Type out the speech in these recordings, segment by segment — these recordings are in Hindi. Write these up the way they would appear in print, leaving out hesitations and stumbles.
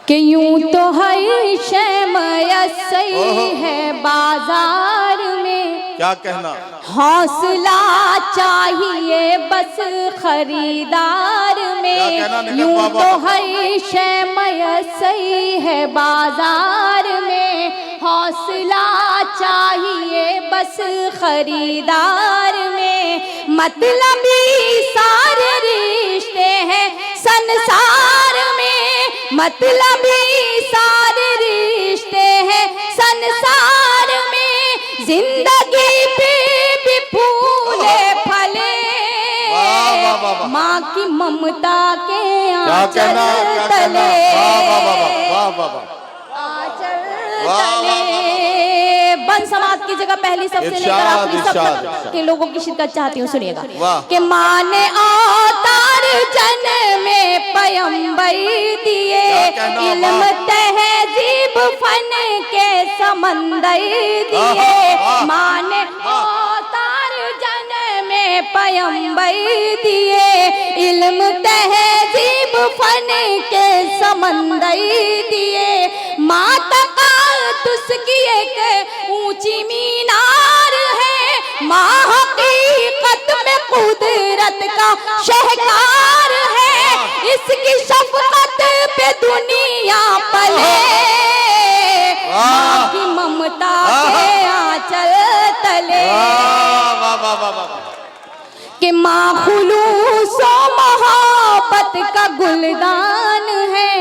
कि यूं तो हर शय मयस्सर है बाजार में, क्या कहना, हौसला चाहिए बस खरीदार में। यूं तो हर शय मयस्सर है बाजार में, हौसला चाहिए बस खरीदार में। मतलबी सारे रिश्ते हैं संसार में, मतलबी सारे रिश्ते हैं संसार में। जिंदगी पे भी फूले फले माँ की ममता के आंचल तले, बन समाज की जगह पहली सबसे लेकर आखिरी सब तक के लोगों की शिरकत चाहती हूँ। सुनिएगा कि माँ ने अवतार जन्म में पैगंबर दिए, इल्म तहजीब फन के समंदर दिए। माँ ने अवतार जन्म में पैगंबर दिए, इल्म तहजीब फन के समंदर दिए। माँ तक तुझकी एक ऊंची मीनार है, माँ हकीकत में कुदरत का शहकार है। इसकी शफकत पे दुनिया पले, माँ की ममता के आंचल तले। कि माँ खुलूस और मोहब्बत का गुलदान है,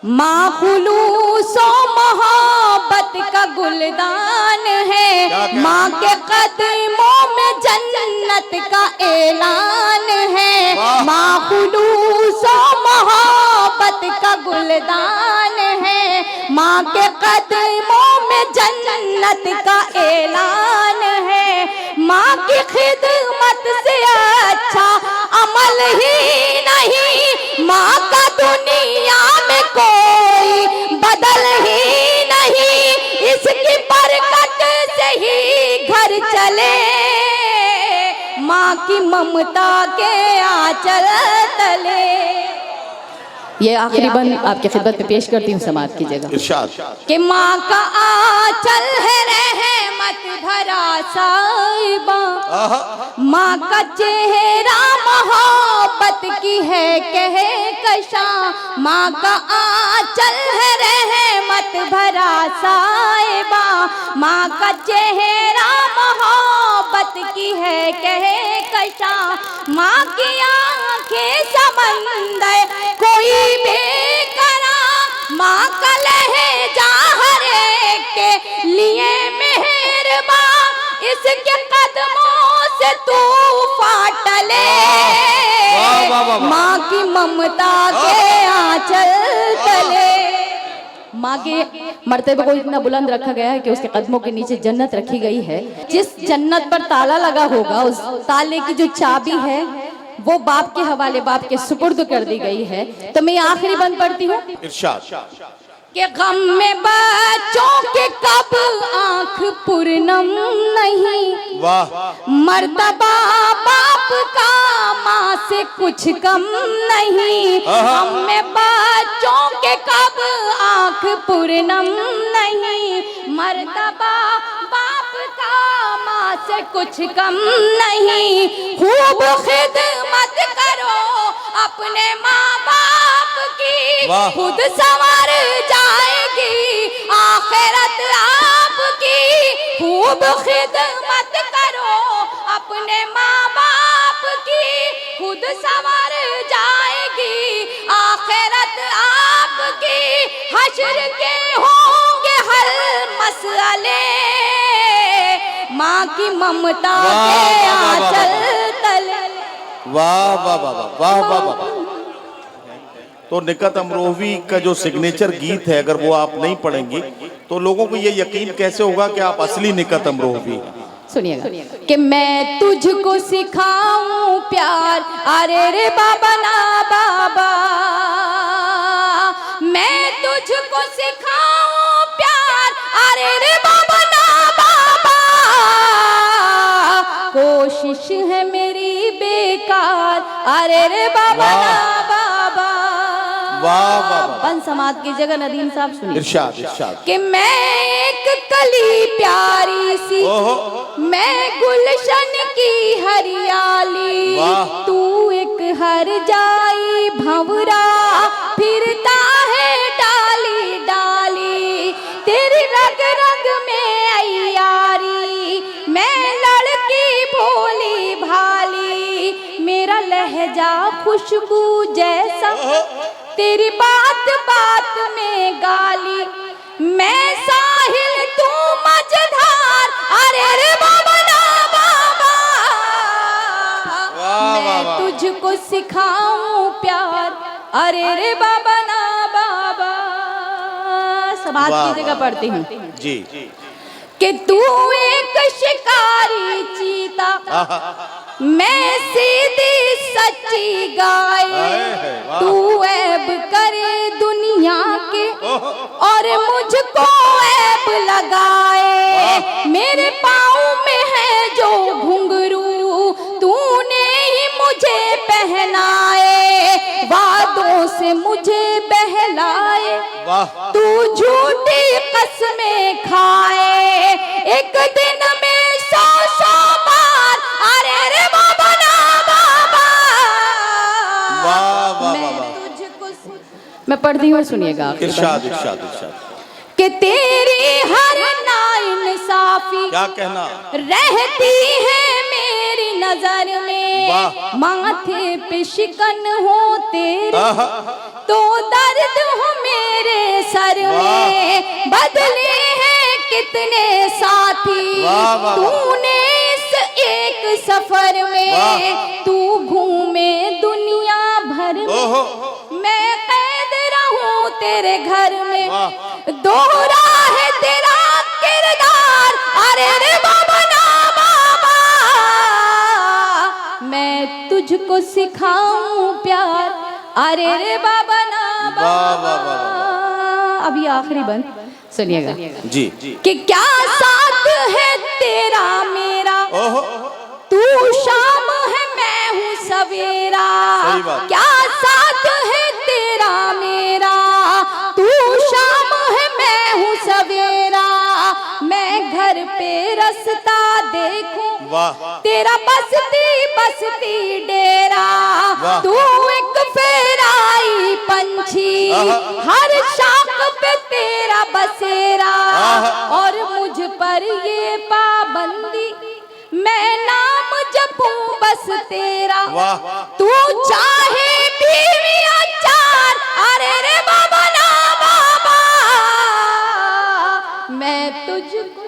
माँ खुलूस और मोहब्बत का गुलदान है। माँ के कदमों में जन्नत का ऐलान है, माँ खुलूस और मोहब्बत का गुलदान है। माँ के कदमों में जन्नत का ऐलान है। माँ की खिदमत से अच्छा अमल ही नहीं, माँ का दुनिया में कोई बदल ही नहीं। इसकी बरकत से ही घर चले, माँ की ममता के आंचल तले। ये आखिरी बंद आपके खिदमत में पेश करती हूँ समाज की जगह। इरशाद कि माँ का आंचल है रहमत भरा साहिबा, माँ का चेहरा मोहब्बत की है कहकशा। माँ का आंचल है रहमत भरा साहिबा, माँ का चेहरा मोहब्बत की है कहकशा। माँ की आंखें समंदर कोई बेकरार, माँ का लहजा हर एक के लिए मेहरबान। इसके कदमों से तू फाटले, माँ की ममता के आंचल तले। माँ के मर्तबे को इतना बुलंद रखा गया है कि उसके कदमों के नीचे जन्नत रखी गई है। जिस जन्नत पर ताला लगा होगा, उस ताले की जो चाबी है वो बाप के हवाले, बाप के सुपुर्द कर दी गई है। तो मैं आखिरी बंद पढ़ती हूँ। इरशाद कि गम में बच्चों के कब आंख पूर्णम नहीं, वाह, मर्तबा बाप का माँ से कुछ कम नहीं। गम में बच्चों के कब आंख पूर्णम नहीं, मर्तबा बाप का माँ से कुछ कम नहीं। खूब खिदमत करो अपने माँ बाप की, खुद संवर जाएगी आखिरत आपकी। खूब खिदमत करो अपने माँ बाप की, खुद संवर जाएगी आखिरत आपकी। हश्र के होंगे हर मसले, माँ की ममता के आंचल तले। वाह वाह वाह वाह वाह वाह। तो निकत अमरोही का जो सिग्नेचर गीत है, अगर वो आप नहीं पढ़ेंगी तो लोगों को ये यकीन कैसे होगा कि आप असली निकत अमरोही। सुनिएगा कि मैं तुझको सिखाऊं प्यार, अरे रे बाबा ना बाबा। मैं तुझको सिखाऊं प्यार, अरे रे बाबा ना बाबा। कोशिश है मेरी बेकार, अरे रे बाबा ना बाबा। वाह, वाह, वाह। बन समाज की जगह नदीम साहब सुनिए इरशाद इरशाद। कि मैं एक कली प्यारी सी, मैं गुलशन की हरियाली, वाह। तू एक हर जाई भंवरा फिरता है डाली डाली, तेरी रग रग में अय्यारी, मैं लड़की भोली भाली, मेरा लहजा खुशबू जैसा, तेरी बात बात में गाली, मैं साहिल तू मझधार, अरे रे बाबा ना बाबा, मैं तुझको सिखाऊं प्यार, अरे रे बाबा ना बाबा। समाज की जगह पढ़ती हूँ जी कि तू एक शिकारी चीता, मैं सीधी सच्ची गाय, तू ऐब करे दुनिया के और मुझको ऐब लगाए, मेरे पाँव में है जो घुंघरू तूने ही मुझे पहनाए, वादों से मुझे बहलाए, तू झूठी कसमें खाए, एक दिन में 100 बार, अरे रे बाबा ना बाबा। मैं तुझको, मैं पढ़ती हूँ सुनिएगा इरशाद इरशाद इरशाद। कि तेरी हर नाइंसाफी क्या कहना रहती है मेरी नजर में, माथे पे शिकन हो तेरे तो दर्द हो मेरे सर में, बदले हैं कितने साथी तूने इस एक सफर में, तू घूमे दुनिया भर में, मैं कैद रहूं तेरे घर में, दोहरा है तेरा किरदार, अरे रे बाबा ना बाबा, मैं तुझको सिखाऊं प्यार, अरे रे बाबा ना बाबा। अभी आखिरी बंद सुनिएगा जी कि क्या साथ है तेरा मेरा, तू शाम है मैं हूँ सवेरा, क्या साथ है तेरा मेरा, तू शाम है मैं हूँ सवेरा, मैं घर पे रास्ता देखूं तेरा बसती बसती डेरा, तू एक फेराई पंछी, हर शाख पे तेरा बसेरा, और मुझ पर ये पाबंदी, मैं नाम जपूं बस तेरा, तू चाहे बीवी चार, अरे रे बाबा ना बाबा, मैं तुझको